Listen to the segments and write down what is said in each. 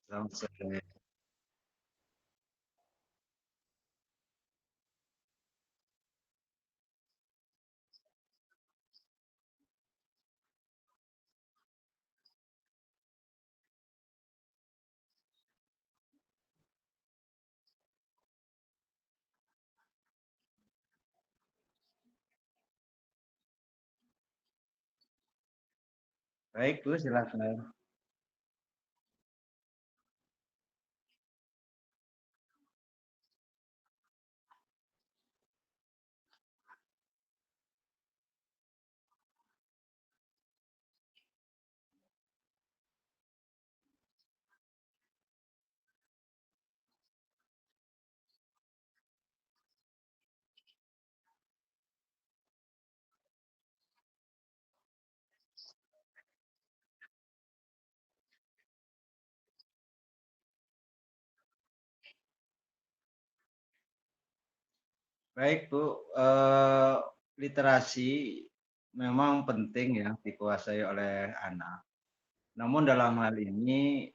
Selamat sore. Baik, Bu, silakan. Baik, Bu, literasi memang penting ya dikuasai oleh anak. Namun dalam hal ini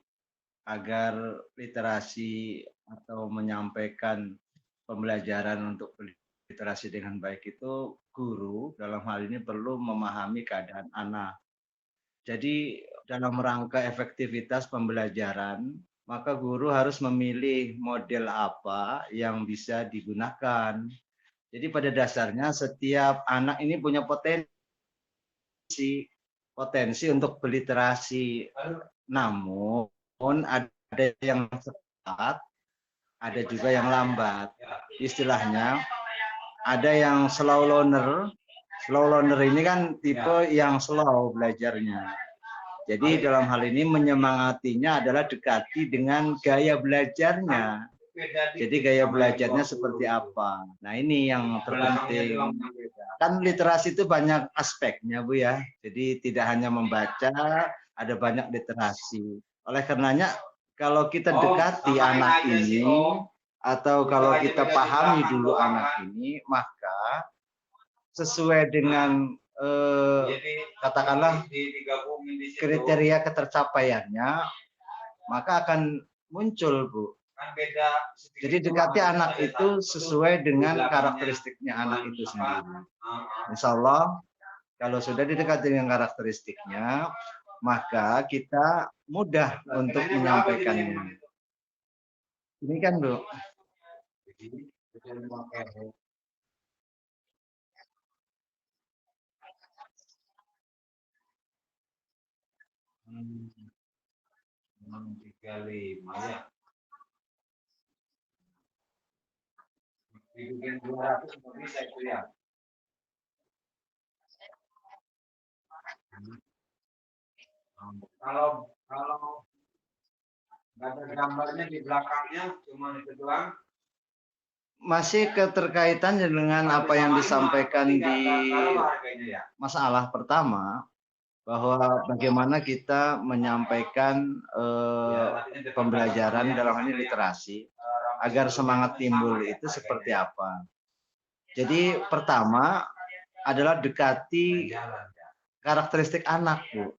agar literasi atau menyampaikan pembelajaran untuk literasi dengan baik itu guru dalam hal ini perlu memahami keadaan anak. Jadi dalam rangka efektivitas pembelajaran, maka guru harus memilih model apa yang bisa digunakan. Jadi pada dasarnya setiap anak ini punya potensi untuk berliterasi. Namun ada yang cepat, ada juga yang lambat. Istilahnya ada yang slow learner. Slow learner ini kan tipe yang slow belajarnya. Jadi dalam hal ini menyemangatinya adalah dekati dengan gaya belajarnya. Jadi gaya belajarnya seperti apa. Nah ini yang terpenting. Kan literasi itu banyak aspeknya, Bu ya. Jadi tidak hanya membaca, ada banyak literasi. Oleh karenanya kalau kita dekati anak ini atau kalau kita pahami dulu anak ini, maka sesuai dengan katakanlah kriteria ketercapaiannya, maka akan muncul, Bu. Jadi dekati anak itu sesuai dengan karakteristiknya anak itu sendiri. Insya Allah kalau sudah didekati dengan karakteristiknya, maka kita mudah untuk menyampaikannya. Ini kan, Bu. Hmm, 635 ya. Dibikin 200 nggak bisa itu ya. Kalau kalau nggak ada gambarnya di belakangnya, cuma itu doang. Masih keterkaitan dengan apa yang disampaikan di masalah pertama, bahwa bagaimana kita menyampaikan pembelajaran dalam hal ini literasi agar semangat timbul itu seperti apa. Jadi pertama adalah dekati karakteristik anak, Bu.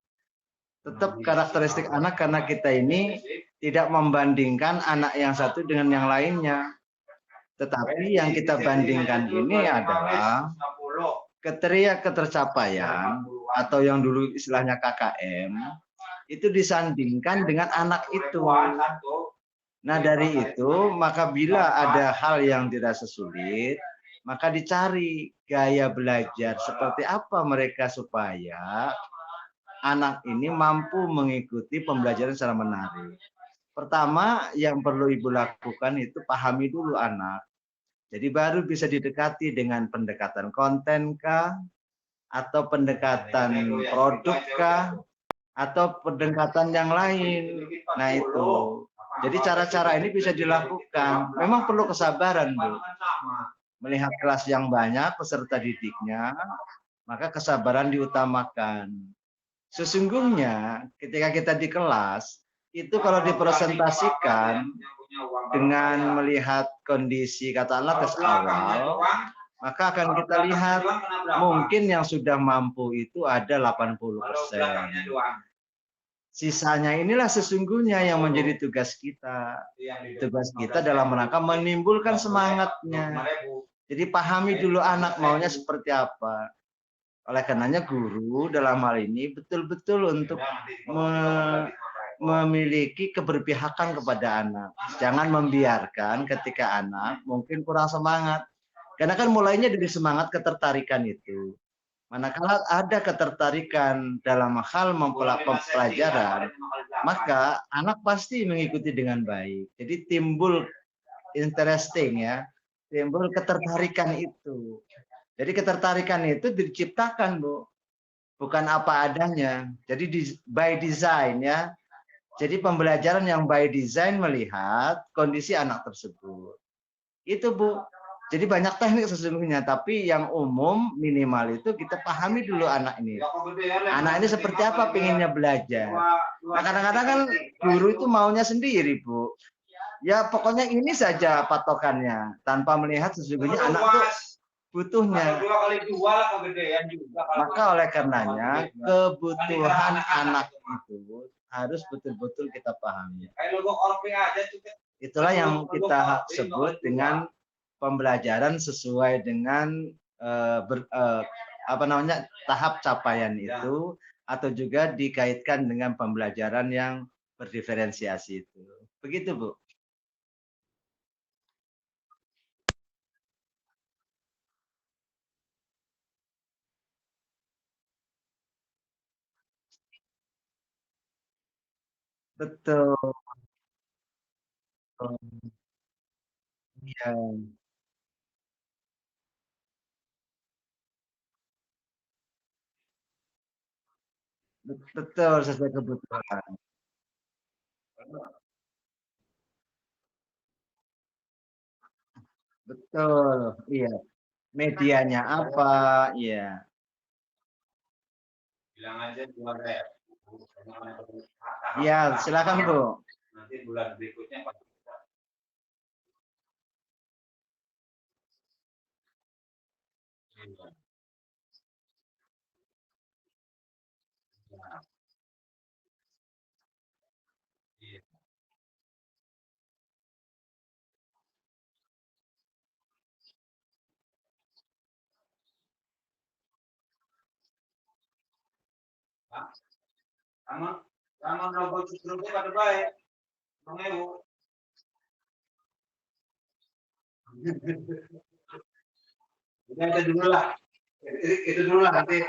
Tetap karakteristik anak karena kita ini tidak membandingkan anak yang satu dengan yang lainnya. Tetapi yang kita bandingkan ini adalah kriteria ketercapaian atau yang dulu istilahnya KKM itu disandingkan dengan anak itu. Nah dari itu maka bila ada hal yang dirasa sulit, maka dicari gaya belajar seperti apa mereka supaya anak ini mampu mengikuti pembelajaran secara menarik. Pertama yang perlu Ibu lakukan itu pahami dulu anak. Jadi baru bisa didekati dengan pendekatan konten kah, atau pendekatan produk kah, atau pendekatan yang lain. Nah itu. Jadi cara-cara ini bisa dilakukan. Memang perlu kesabaran, Bu. Melihat kelas yang banyak peserta didiknya, maka kesabaran diutamakan. Sesungguhnya ketika kita di kelas, itu kalau dipresentasikan dengan melihat kondisi katakanlah tes awal, maka akan kita lihat mungkin yang sudah mampu itu ada 80%. Sisanya inilah sesungguhnya yang menjadi tugas kita. Tugas kita dalam rangka menimbulkan semangatnya. Jadi pahami dulu anak maunya seperti apa. Oleh karenanya guru dalam hal ini betul-betul untuk memiliki keberpihakan kepada anak. Jangan membiarkan ketika anak mungkin kurang semangat. Karena kan mulainya dari semangat ketertarikan itu. Manakala ada ketertarikan dalam hal pelajaran, maka anak pasti mengikuti dengan baik. Jadi timbul interesting ya, timbul ketertarikan itu. Jadi ketertarikan itu diciptakan, Bu, bukan apa adanya. Jadi by design ya. Jadi pembelajaran yang by design melihat kondisi anak tersebut. Itu, Bu. Jadi banyak teknik sesungguhnya, tapi yang umum minimal itu kita pahami dulu anak ini. Anak ini seperti apa pengennya belajar. Nah, kadang-kadang kan guru itu maunya sendiri, Bu. Ya pokoknya ini saja patokannya, tanpa melihat sesungguhnya anak itu butuhnya. Maka oleh karenanya kebutuhan anak itu harus betul-betul kita pahami. Itulah yang kita sebut dengan pembelajaran sesuai dengan tahap capaian itu, atau juga dikaitkan dengan pembelajaran yang berdiferensiasi itu. Begitu, Bu. Betul. Iya. Betul, sesuai kebutuhan. Betul, iya. Medianya apa, iya. Bilang aja juara ya. Iya, silakan, Bu. Nanti bulan berikutnya pasti. Sama robot struknya pada baik. Mengewu. Udah itu dulu lah. Itu dulu lah nanti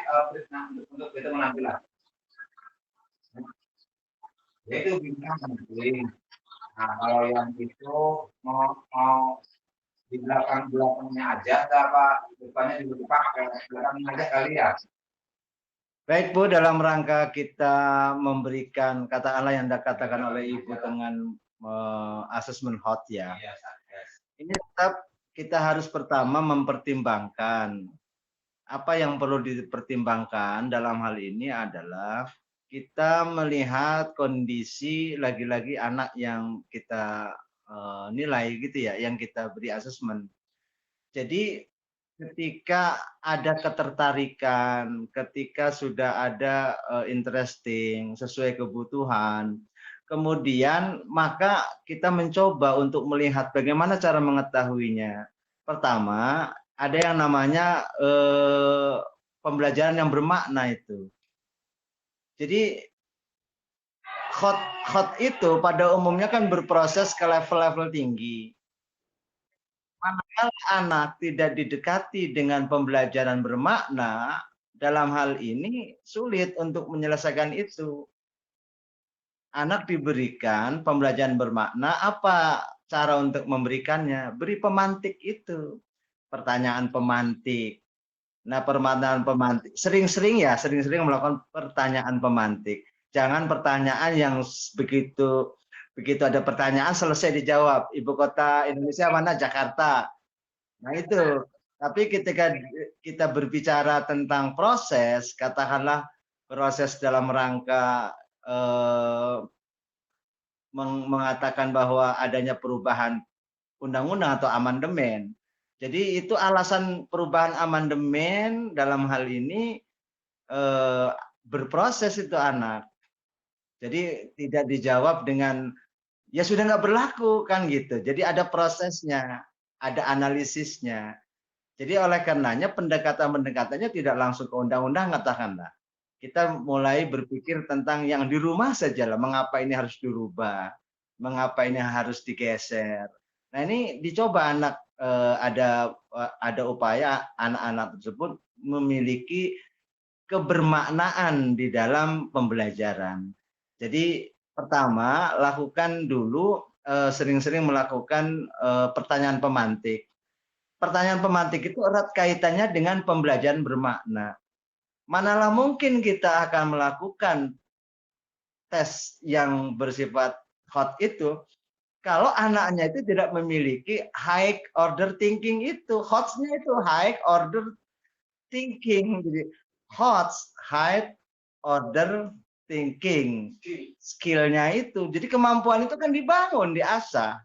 untuk kita menampilan. Itu bintang penting. Nah, kalau yang itu mau di belakangnya aja, apa depannya juga dipakai, belakangnya aja kali ya. Baik, Bu, dalam rangka kita memberikan katakanlah yang dikatakan oleh Ibu dengan assessment hot ya. Ini tetap kita harus pertama mempertimbangkan apa yang perlu dipertimbangkan dalam hal ini adalah kita melihat kondisi lagi-lagi anak yang kita nilai gitu ya, yang kita beri assessment. Jadi ketika ada ketertarikan, ketika sudah ada interesting sesuai kebutuhan, kemudian maka kita mencoba untuk melihat bagaimana cara mengetahuinya. Pertama, ada yang namanya pembelajaran yang bermakna itu. Jadi hot itu pada umumnya kan berproses ke level-level tinggi. Manakala anak tidak didekati dengan pembelajaran bermakna, dalam hal ini sulit untuk menyelesaikan itu. Anak diberikan pembelajaran bermakna, apa cara untuk memberikannya? Beri pemantik itu. Pertanyaan pemantik. Nah, pertanyaan pemantik. Sering-sering melakukan pertanyaan pemantik. Jangan pertanyaan yang begitu ada pertanyaan selesai dijawab. Ibu kota Indonesia mana? Jakarta. Nah itu. Tapi ketika kita berbicara tentang proses, katakanlah proses dalam rangka mengatakan bahwa adanya perubahan undang-undang atau amandemen. Jadi itu alasan perubahan amandemen dalam hal ini berproses itu anak. Jadi tidak dijawab dengan, "Ya sudah nggak berlaku," kan gitu. Jadi ada prosesnya, ada analisisnya. Jadi oleh karenanya pendekatan-pendekatannya tidak langsung ke undang-undang katakanlah. Kita mulai berpikir tentang yang di rumah sajalah, mengapa ini harus dirubah, mengapa ini harus digeser. Nah ini dicoba anak, ada upaya anak-anak tersebut memiliki kebermaknaan di dalam pembelajaran. Jadi pertama, lakukan dulu, sering-sering melakukan, pertanyaan pemantik. Pertanyaan pemantik itu erat kaitannya dengan pembelajaran bermakna. Manalah mungkin kita akan melakukan tes yang bersifat hot itu, kalau anaknya itu tidak memiliki high order thinking itu. Hot-nya itu high order thinking. Jadi hot, high order thinking. Skill-nya itu. Jadi kemampuan itu kan dibangun, diasah.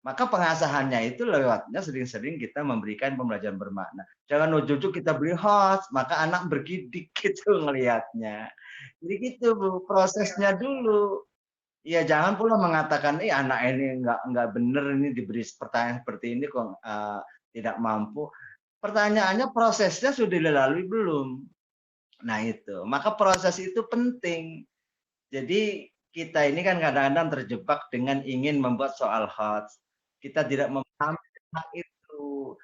Maka pengasahannya itu lewatnya sering-sering kita memberikan pembelajaran bermakna. Jangan ujuk-ujuk kita beli host, maka anak bergidik gitu ngelihatnya. Jadi gitu Bu, prosesnya dulu. Ya jangan pula mengatakan, anak ini nggak bener ini diberi pertanyaan seperti ini kok tidak mampu. Pertanyaannya prosesnya sudah dilalui belum? Nah itu, maka proses itu penting. Jadi kita ini kan kadang-kadang terjebak dengan ingin membuat soal HOTS. Kita tidak memahami tentang itu.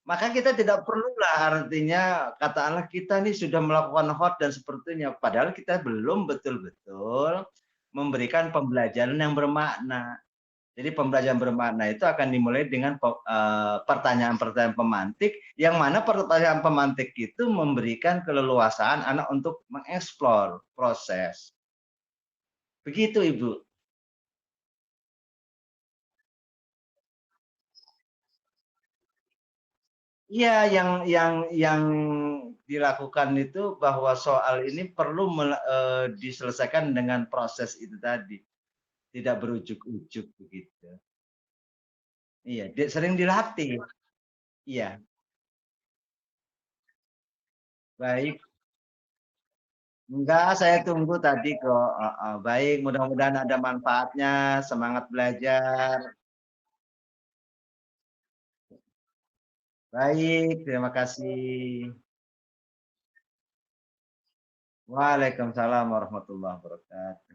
Maka kita tidak perlulah artinya katakanlah kita ini sudah melakukan HOT dan sepertinya. Padahal kita belum betul-betul memberikan pembelajaran yang bermakna. Jadi pembelajaran bermakna itu akan dimulai dengan pertanyaan-pertanyaan pemantik, yang mana pertanyaan pemantik itu memberikan keleluasaan anak untuk mengeksplor proses. Begitu Ibu. Iya, yang dilakukan itu bahwa soal ini perlu diselesaikan dengan proses itu tadi, tidak berujuk-ujuk begitu. Iya, sering dilatih. Iya, baik. Enggak, saya tunggu tadi kok. Baik, mudah-mudahan ada manfaatnya. Semangat belajar. Baik, terima kasih. Waalaikumsalam warahmatullahi wabarakatuh.